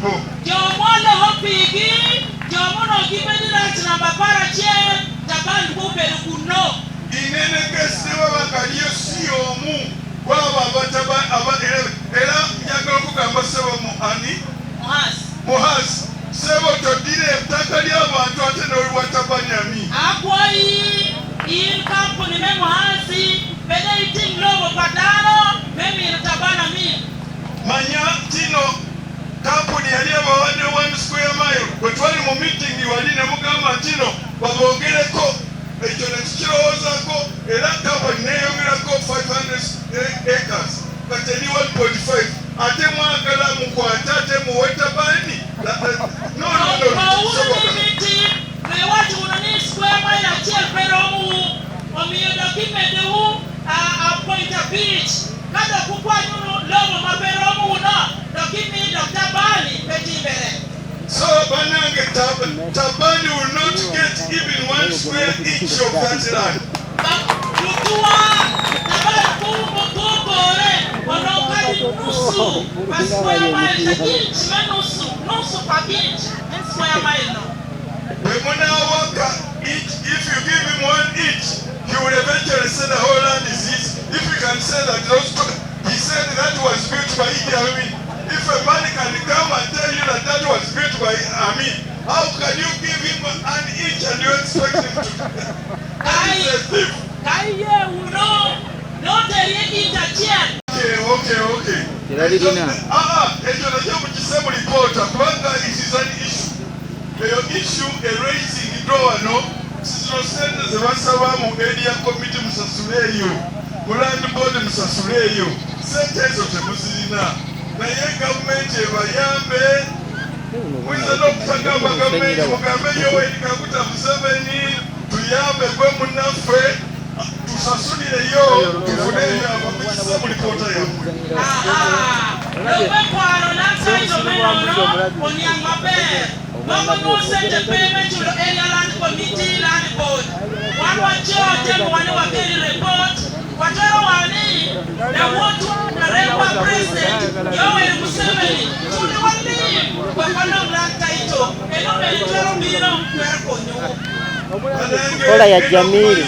bo jomwana hopigi jomono gibedira tinamba para che Taban bubere kuno inene kesiwa bakaliyo siyomu baba bataba era njagala okugamba sebo muhani muhasi sebo todire ettaka lyabantu ate nolwa Taban Amin akwai in company me muhasi bede iting lobo padano memi Taban Amin manya tino kampuni yali abawadde 1 square mile bwe twali mu meeting wali ne mugamba tino babongereko ekyo nekikirowoozako era kampuni neyongerako 500 acres kati eri 1.5 ate mwagala mukwate ate muwe Tabani So banange Tabani will not get even 1 square inch of that land. If you give him 1 inch, he will eventually say the whole land is his. If you can say that he said that was built by Idi Amin. If a man can come and tell you that that was built by Amin, how can you give him 1 inch and you expect him to? That is a thief. Okay. It is an issue. The issue raising door no. Sente zebasaba mu area committee musasuleyo muland board musasuleyo sente ezo temuzirina naye gavumenti ebayambe mwiza n'okutagamba gavumenti mugambe Yoweri Kaguta Museveni tuyambe gwe munnaffe tusasulireyo tufuneyo abakisa mu lipoota yammwe Mama no send the payment to the area land committee land board. One George one report. Whatever one the want the Rewa president, Yoweri Museveni, to the one name, but one of that title, and not a little bit of Hola ya Jamil.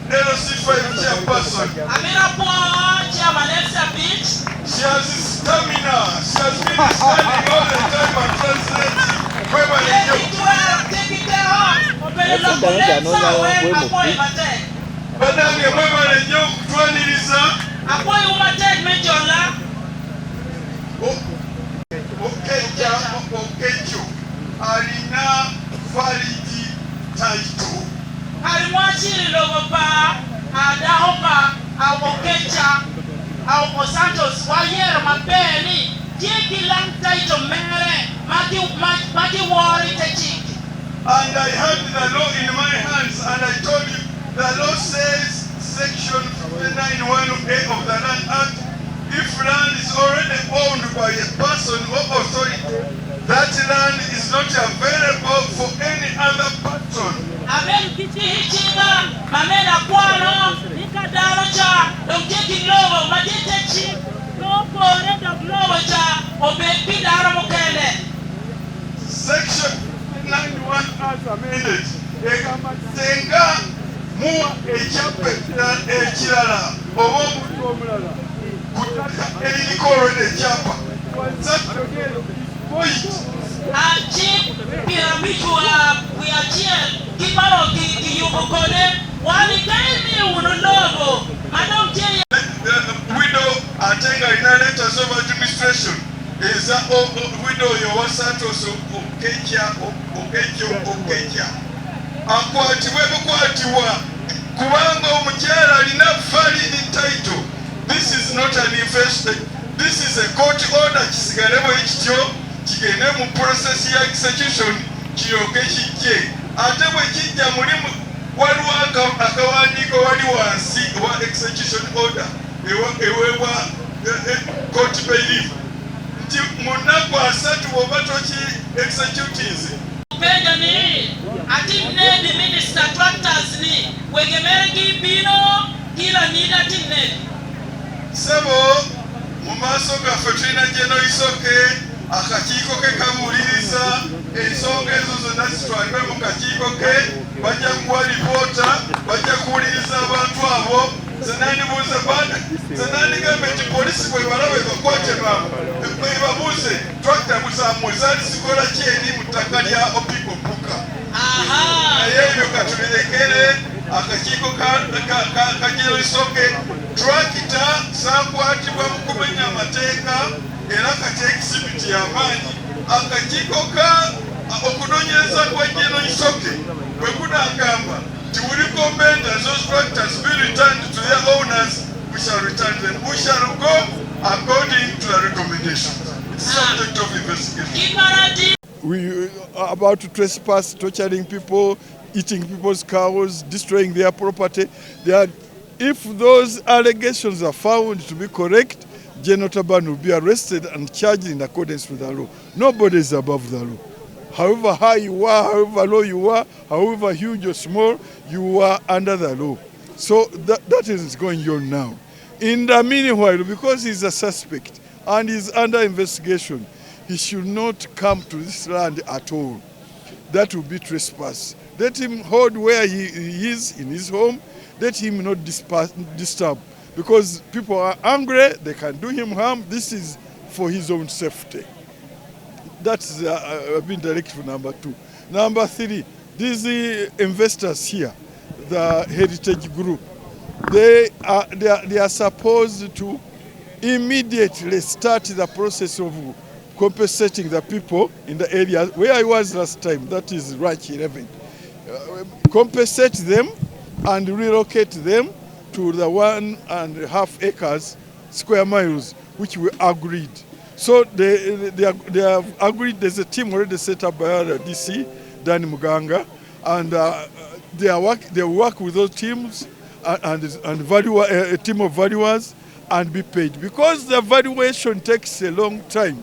LC5 chairperson. She has stamina. She has been standing all the time and translating. Banange mwebale nnyo okutwaniriza okejjo alina validi title. And I had the law in my hands, and I told you the law says section 59(1)(a) of the Land Act, if land is already owned by a person or authority, that land is not available for any other person. Section 91 as amended. Singa mu ekirala oba omuntu omulala kutaka eriko olwedde ekyapa widow atenga alina letters of administration eza widow yowasatoso okejja akwatibwe bukwatibwa kubanga omukyala alina valid title. This is not an investment. This is a court order. Kisigalemo ekityo kigende mu process ya execution kiyoke kijje ate bwe kijja mulimu waliwo akawandiiko wali wansi wa execution order eweebwa court bailiff nti mu nnaku 3 oba toki executings. Benjamin, I didn't need the minister tractors wegemeregi bino gila nida tinne sebo mu maaso gaffe tulina genoisoke akakiiko ke kabuuliriza ensonga ezo zonna zitwalibwe mu kakiiko ke bajja kuwa lipoota bajja kuwuliriza abantu abo zenandibuuze zenandigamba nti polisi bwe balaba ebakwate ebabuuze twakita muzammwe zaali zikola ki eri mu ttaka lya opico buka naye ebyo katubirekere akakiiko kajeroisoke twakita zakwatibwa mu kumenya amateeka era kati ekisibiti y'amaanyi akakiiko okunoonyereza kwa jeroisoke bwe kunagamba nti we recommend that those tractors be returned to their owners, we shall return them. We shall go according to the recommendations. It's subject of investigation. We are about to trespass, torturing people, eating people's cows, destroying their property. If those allegations are found to be correct, General Taban will be arrested and charged in accordance with the law. Nobody is above the law. However high you are, however low you are, however huge or small, you are under the law. So that is going on now. In the meanwhile, because he's a suspect and he's under investigation, he should not come to this land at all. That will be trespass. Let him hold where he is in his home. Let him not disturb. Because people are angry, they can do him harm. This is for his own safety. That's been directed for number 2. Number 3, these investors here, the heritage group, they are supposed to immediately start the process of compensating the people in the area where I was last time, that is Ranch 11. Compensate them and relocate them to the 1.5 acres, square miles, which we agreed. So they have agreed. There's a team already set up by the DC, Danny Muganga, and they work with those teams and a team of valuers and be paid. Because the valuation takes a long time,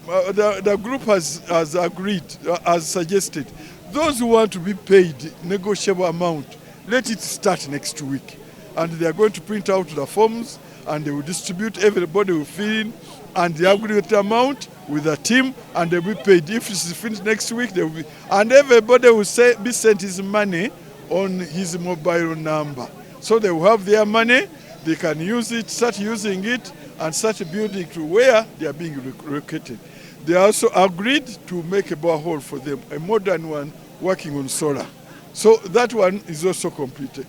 the group has agreed, has suggested, those who want to be paid negotiable amount, let it start next week. And they are going to print out the forms and they will distribute, everybody will fill in, and they agree with the amount with the team, and they will be paid. If it's finished next week, they will be, and everybody will be sent his money on his mobile number. So they will have their money, they can use it, start using it, and start building to where they are being relocated. They also agreed to make a borehole for them, a modern one working on solar. So that one is also completed.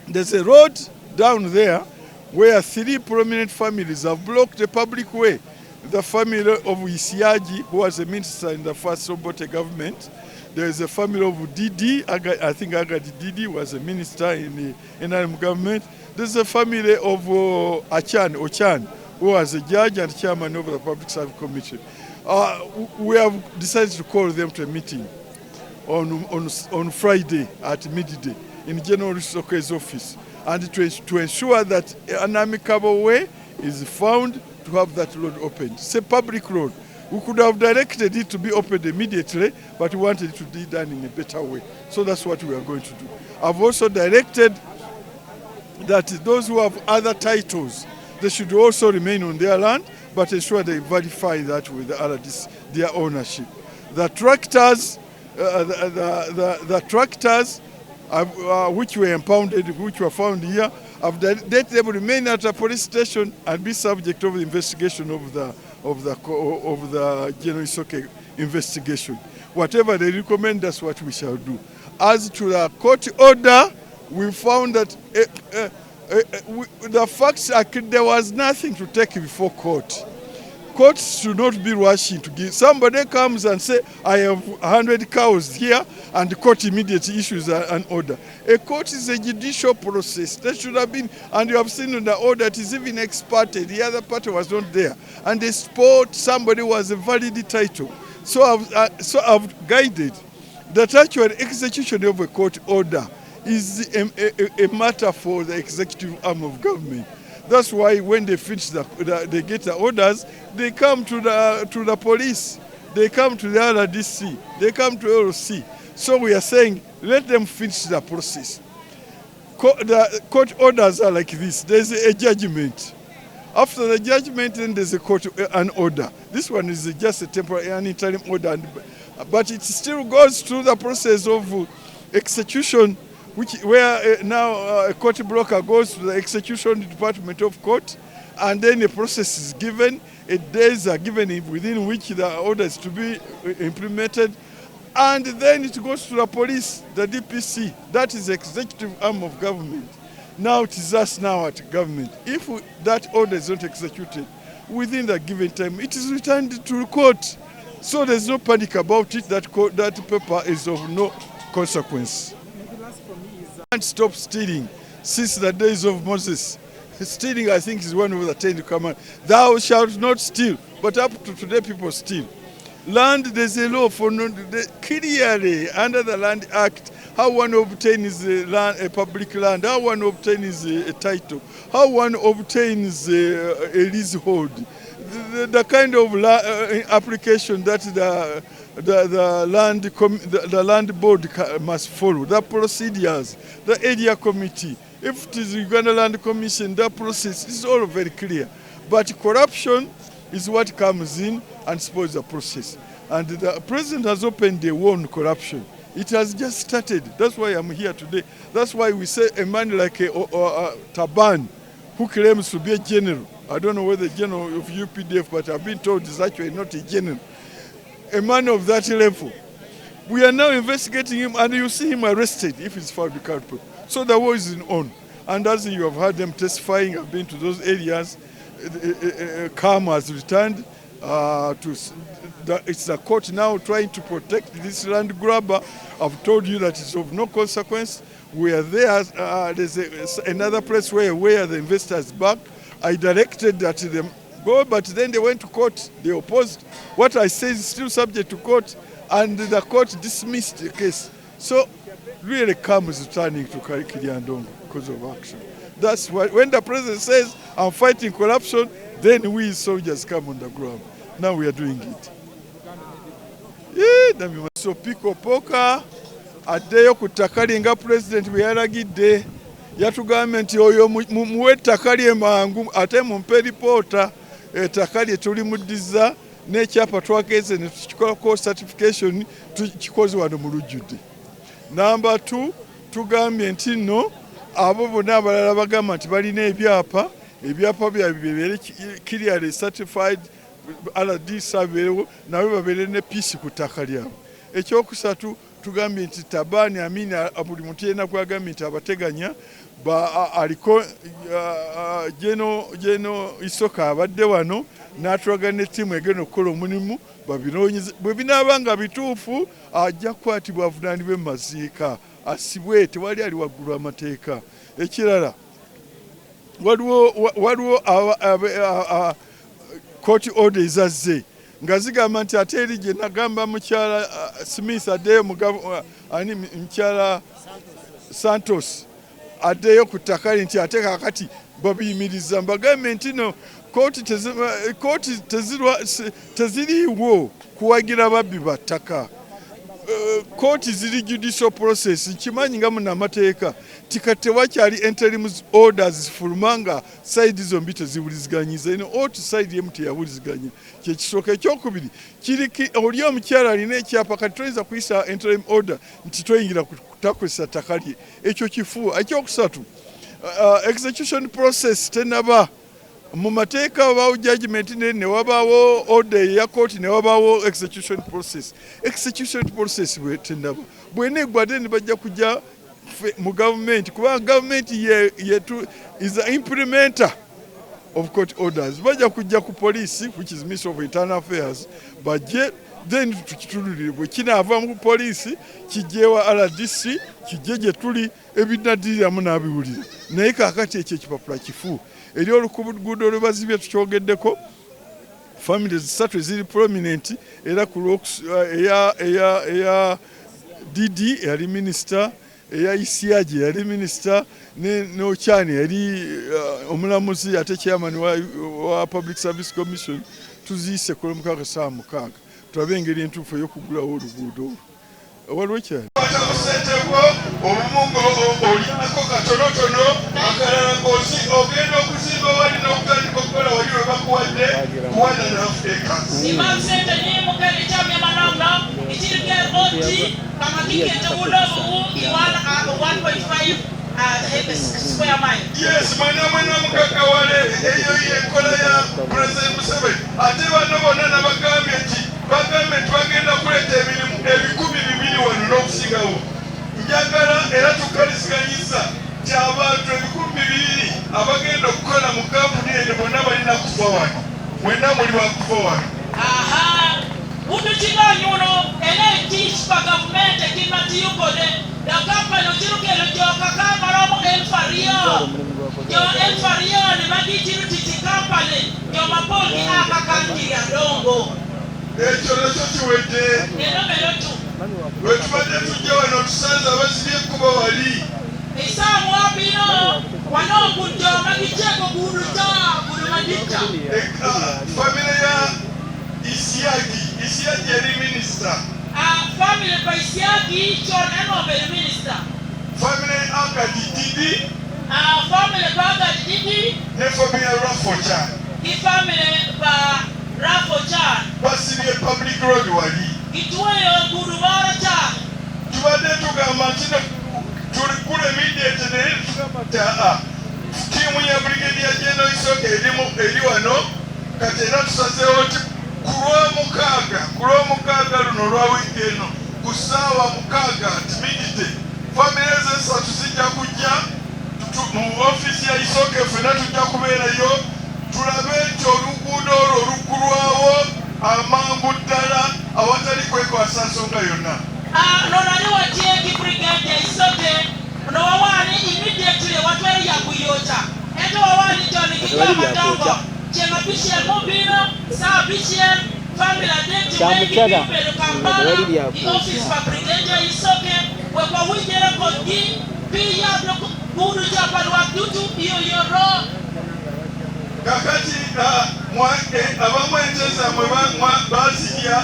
There's a road down there where 3 prominent families have blocked the public way. The family of Isiaji, who was a minister in the first Obote government. There is a family of Didi, I think Agadi Didi was a minister in the NRM government. There's a family of Ochan, who was a judge and chairman of the Public Service Commission. We have decided to call them to a meeting on Friday at midday in General Soke's office, and to ensure that an amicable way is found to have that road opened. It's a public road. We could have directed it to be opened immediately, but we wanted it to be done in a better way. So that's what we are going to do. I've also directed that those who have other titles, they should also remain on their land, but ensure they verify that with their ownership. The tractors, which were impounded, which were found here, let them remain at a police station and be subject of the investigation of the General Isoke investigation. Whatever they recommend, that's what we shall do. As to the court order, we found that the facts are there was nothing to take before court. Courts should not be rushing to give. Somebody comes and say, I have 100 cows here, and the court immediately issues an order. A court is a judicial process. That should have been, and you have seen in the order, it is even exported. The other party was not there. And they sport somebody was a valid title. So I've guided that actual execution of a court order is a matter for the executive arm of government. That's why when they finish they get the orders, they come to the police, they come to the RDC, they come to LC. So we are saying, let them finish the process. the court orders are like this. There's a judgment. After the judgment, then there's a court an order. This one is just a temporary, an interim order, but it still goes through the process of execution, where now a court broker goes to the execution department of court, and then a process is given. Days are given within which the order is to be implemented, and then it goes to the police, the DPC. That is the executive arm of government. Now it is us now at government. If that order is not executed within the given time, it is returned to court. So there's no panic about it. That paper is of no consequence. Can't stop stealing since the days of Moses. Stealing, I think, is one of the 10 commandments. Thou shalt not steal. But up to today, people steal. Land, there's a law for clearly under the Land Act. How one obtains a public land, how one obtains a title, how one obtains a leasehold, the kind of application that the land board must follow, the procedures, the area committee. If it is Uganda Land Commission, the process is all very clear. But corruption is what comes in and spoils the process. And the president has opened a war on corruption. It has just started. That's why I'm here today. That's why we say a man like Taban, who claims to be a general. I don't know whether general of UPDF, but I've been told he's actually not a general. A man of that level. We are now investigating him, and you see him arrested if he's found culpable. So the war is on. And as you have heard them testifying, I've been to those areas. Calm has returned. It's the court now trying to protect this land grabber. I've told you that it's of no consequence. We are there. There's another place where the investors back. I directed that them go, but then they went to court. They opposed. What I say is still subject to court, and the court dismissed the case. So really calm is returning to Kiryandongo because of action. That's why when the president says, I'm fighting corruption, then we soldiers come on the ground. Now we are doing it. So Piko Poka addeyo ku ttaka lye nga president bwe yalagidde, yatugambye nti oyo muwe ettaka lye mangu ate mumpe lipoota. Ettaka lye tulimuddiza n'ekyapa twakeeze ne tukikolako certification tukikoze wano mu lujjudde. Number 2, tugambye nti nno abo bonna abalala bagamba nti balina ebyapa byabwe clearly certified RD sabeerewo nawe babeere ne peace ku ttaka lyabwe. Ekyokusatu tugambye nti Taban Amin buli muntu yenna gwagambye nti abateganya aliko jeno isoka abadde wano n'atulagana n'ettiimu egenda okukola omulimu babinoonyeze. Bwe binaaba nga bituufu ajja kukwatibwa avunaanibwe mu maziika asibwe, tewali ali waggulu amateeka. Ekirala waliwo court order ezazze nga zigamba nti ate eri gye nagamba mukyala Smith addeyo mukyala Santos addeyo ku ttaka nti ate kakati babiyimiriza. Mbagambe nti no kooti teziriiwo kuwagira babbi ba ttaka. Kooti ziri judicial process. Nkimanyi nga munnamateeka tika tewakyali interim orders zifulumanga side zombi teziwuliziganyiza. Oti side yemu teyawuliziganya. Kyekisooka. Ekyokubiri oli omukyala alina ekyapa kati toyinza kuyisa interim order nti toyingira kutakozesa ttaka lye. Ekyo kifuuwa. Ekyokusatu execution process tenaba. Mu mateeka wabaawo judgment ne wabaawo order ya court ne wabaawo execution process. Execution process tenaba. Bweneggwa ate ne bajja kujja mu government kubanga government is the implementer of court orders. Bajja kujja ku police, which is Ministry of Internal Affairs, bajje then tukitululire bwe kinaava mu police kijjeewa RDC kijje gye tuli ebinaddiriramu n'abiwulira. Naye kaakati ekyo ekipapula kifu. Eri oluguudo lwe bazibye tukyogeddeko, families 3 eziri prominent era ku eya DD yali minister, eya Isiaje yali minister, n'Okyani yali omulamuzi ate chairman wa Public Service Commission. Tuziise ku Lwomukaaga saa 6 tulabe engeri entuufu ey'okugulawo oluguudo olwo. Waliwo kyali obumungo olinako katonotono akalala ng'osi ogenda okuzimba wali n'okutandika okukola wali we bakuwadde 1.5 acres. Imansente ni mukeli chamya manamna ichirike oti kama kikete ulovu iwana 1.5 square mile. Yes, mwana mukakawale eyo yenkola ya President Museveni. Ate bano bonna nabagambye nti bagambye bagenda kuleeta emirimu 200 wano n'okusingawo. Njagala era tukkaliziganyiza nti abantu 200 abagenda okukola mu kampuni eno bonna balina kufa wano. Mwenna muli bakufa wano. Aha, utu chiganyi uno ene tispa gavumenti kimatiyukode da kampani uchirukelo kyoka kamaramu enfariyo ni magichiru titi kampani nyomapongi Kiryandongo. Ekyo nakyo kiwedde. Eno melotu. Wetubadde tujja wano tusanze abasibye ekkubo wali. Isamu wabino wano kujja magicheko kuduta kudumadita. Famile ya Isiagi yali minisita. Family by Isiagi John Enobe minister. Famile Agadi Didi. Family by Didi. Ne famile ya Rafocha. Family by Rafocha. Basibye public road wali. Itweyo kudubara cha. Tubadde tugamba nti tuli kula immediate naye tugamba nti tiimu ya Brigadier General Isoke eri wano kati era tusazeewo nti ku lw'omukaaga luno olwa wiiki eno ku ssaawa 6 timidite famire z'esatu zijja kujja mu ofiisi ya Isoke ffenna tujja kubeerayo tulabe nti oluguudo olwo oluggulwawo amangu ddala awatali kwekwasa nsonga yonna. Nonani wachieki Brigadier Isoke nowawani immediately watweri ya kuyota ento wawani joni kijwa matambo chema bishia mobino saa bishia family denti wengi pipelu Kampala the office for Brigadier Isoke wekwa wijera kodi piya kudu japan wakutu iyo yoro. Kakati abamu ente zammwe bazirya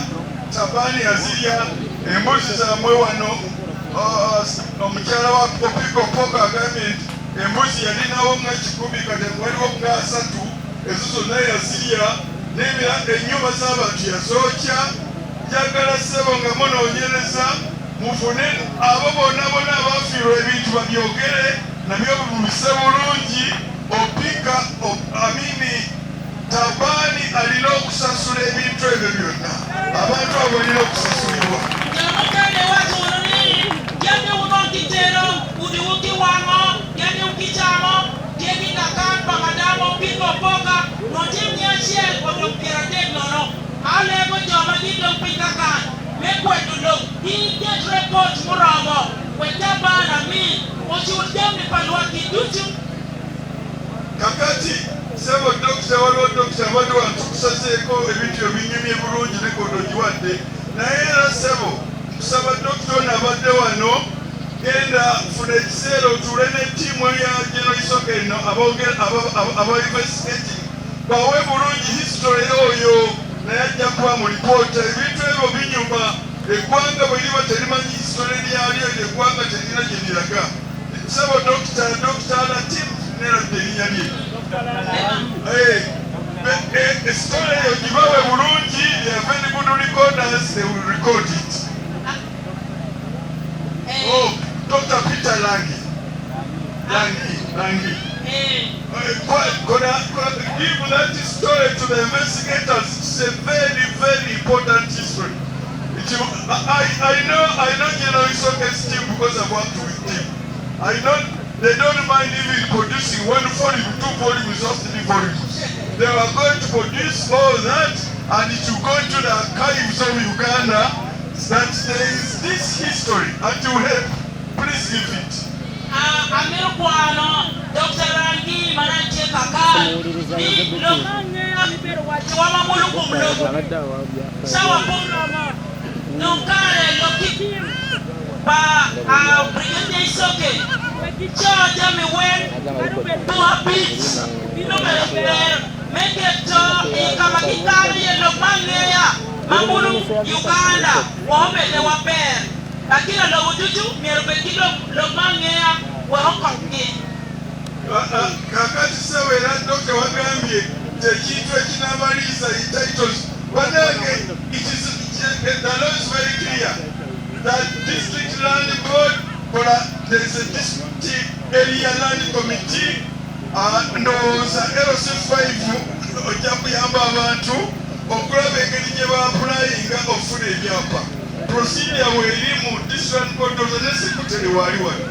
Tabani azirya embuzi zammwe wano omukyala wa Opiko Poko agambye nti embuzi yalinawo nga 10 kati waliwo nga 3 ezo zonna yazirya ennyumba z'abantu yazookya. Njagala ssebo nga munoonyereza mufune abo bonna abaafiirwa ebintu babyogere nabyo bibise bulungi. Opika Amini Tabani alina okusasula ebintu ebyo byonna abantu abo balina okusasulibwa. Nyamukane watu ununi yandi unokitero udiwuki wango yandi ukichamo yeki kakampa madamo piko poka notimnyashie kodokera denono alego joma dito pikakan mekwedulo he get report muramo when Taban Amin ochiudemi palwaki dutu. Kakati sebo dokita waliwo dokita abadde wantukusazeeko ebintu ebinyumye bulungi rekodo ogiwadde naye era sebo kusaba dokita ono abadde wano genda funa ekiseera otuule ne ttiimu ya General Isoke eno abainvestigati bawe bulungi history oyo naye ajja kuba mu lipoota. Ebintu ebyo binyuma eggwanga bwe liba terimanyi history lyalyo eggwanga terina gye liraga. Sebo dokita ala ttiimu neradde erinnya lye. Story eyo gibawe bulungi very good recorders, they will record it. Dr. Peter Langi. Give that story to the investigators. It's a very, very important history. I know General Isoke's team because I've worked with him. I know they don't mind even producing 1 volume, 2 volumes, or 3 volumes. They are going to produce all that and it will go into the archives of Uganda that there is this history and to help. Please give it. Amirkwano Dr. Rangi Manache Kakal ni wama muluku muluku sawa pulama nukare loki ba Brigadier Isoke charge me when to a beach make it kama kitari yelo mangeya mamulu Uganda wahomele wapere lakini lo ujuju mierbe kilo lo mangeya wa Hong Kong ekintu ekinamaliza titles banange the law is very clear that district land board there is a district area land committee ndowooza LC5 ojja kuyamba abantu okulaba engeri gye baapulayinga okufuna ebyapa procedure weeri mu district board ne secretary waali wano